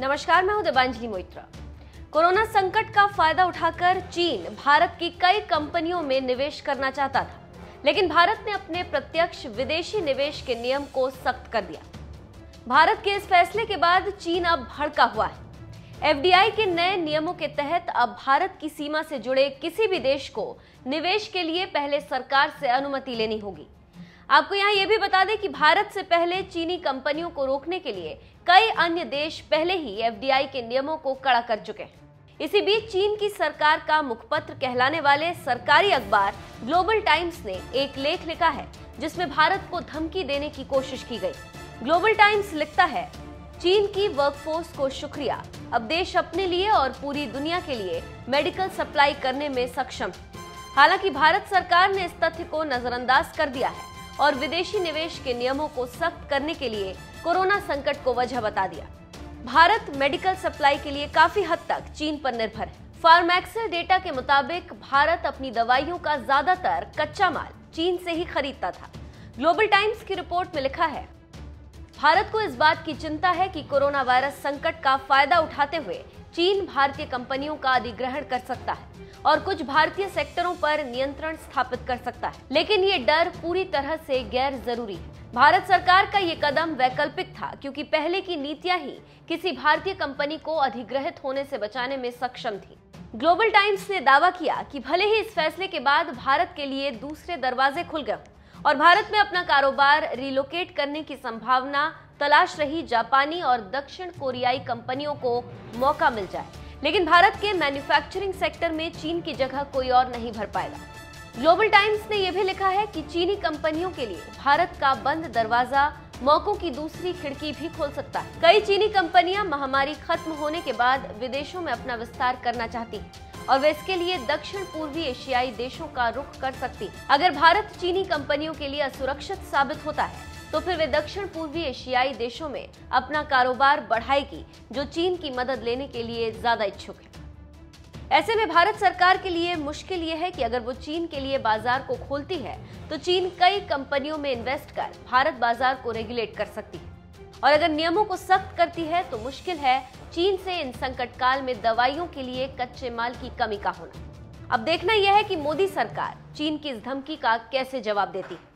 नमस्कार, मैं हूं देवांजलि मोइत्रा। कोरोना संकट का फायदा उठाकर चीन भारत की कई कंपनियों में निवेश करना चाहता था, लेकिन भारत ने अपने प्रत्यक्ष विदेशी निवेश के नियम को सख्त कर दिया। भारत के इस फैसले के बाद चीन अब भड़का हुआ है। एफडीआई के नए नियमों के तहत अब भारत की सीमा से जुड़े किसी भी देश को निवेश के लिए पहले सरकार से अनुमति लेनी होगी। आपको यहाँ ये भी बता दें कि भारत से पहले चीनी कंपनियों को रोकने के लिए कई अन्य देश पहले ही एफडीआई के नियमों को कड़ा कर चुके हैं। इसी बीच चीन की सरकार का मुखपत्र कहलाने वाले सरकारी अखबार ग्लोबल टाइम्स ने एक लेख लिखा है जिसमें भारत को धमकी देने की कोशिश की गई। ग्लोबल टाइम्स लिखता है, चीन की वर्कफोर्स को शुक्रिया, अब देश अपने लिए और पूरी दुनिया के लिए मेडिकल सप्लाई करने में सक्षम है। हालांकि भारत सरकार ने इस तथ्य को नजरअंदाज कर दिया है और विदेशी निवेश के नियमों को सख्त करने के लिए कोरोना संकट को वजह बता दिया। भारत मेडिकल सप्लाई के लिए काफी हद तक चीन पर निर्भर है। फार्मैक्सर डेटा के मुताबिक भारत अपनी दवाइयों का ज्यादातर कच्चा माल चीन से ही खरीदता था। ग्लोबल टाइम्स की रिपोर्ट में लिखा है, भारत को इस बात की चिंता है कि कोरोना वायरस संकट का फायदा उठाते हुए चीन भारतीय कंपनियों का अधिग्रहण कर सकता है और कुछ भारतीय सेक्टरों पर नियंत्रण स्थापित कर सकता है, लेकिन ये डर पूरी तरह से गैर जरूरी है। भारत सरकार का ये कदम वैकल्पिक था क्योंकि पहले की नीतियां ही किसी भारतीय कंपनी को अधिग्रहित होने से बचाने में सक्षम थी। ग्लोबल टाइम्स ने दावा किया कि भले ही इस फैसले के बाद भारत के लिए दूसरे दरवाजे खुल गए और भारत में अपना कारोबार रिलोकेट करने की संभावना तलाश रही जापानी और दक्षिण कोरियाई कंपनियों को मौका मिल जाए, लेकिन भारत के मैन्युफैक्चरिंग सेक्टर में चीन की जगह कोई और नहीं भर पाएगा। ग्लोबल टाइम्स ने यह भी लिखा है कि चीनी कंपनियों के लिए भारत का बंद दरवाजा मौकों की दूसरी खिड़की भी खोल सकता है। कई चीनी कंपनियां महामारी खत्म होने के बाद विदेशों में अपना विस्तार करना चाहती हैं और वे इसके लिए दक्षिण पूर्वी एशियाई देशों का रुख कर सकती है। अगर भारत चीनी कंपनियों के लिए असुरक्षित साबित होता है तो फिर वे दक्षिण पूर्वी एशियाई देशों में अपना कारोबार बढ़ाएगी, जो चीन की मदद लेने के लिए ज्यादा इच्छुक है। ऐसे में भारत सरकार के लिए मुश्किल ये है कि अगर वो चीन के लिए बाजार को खोलती है तो चीन कई कंपनियों में इन्वेस्ट कर भारत बाजार को रेगुलेट कर सकती है, और अगर नियमों को सख्त करती है तो मुश्किल है चीन से इन संकट काल में दवाइयों के लिए कच्चे माल की कमी का होना। अब देखना यह है कि मोदी सरकार चीन की इस धमकी का कैसे जवाब देती है।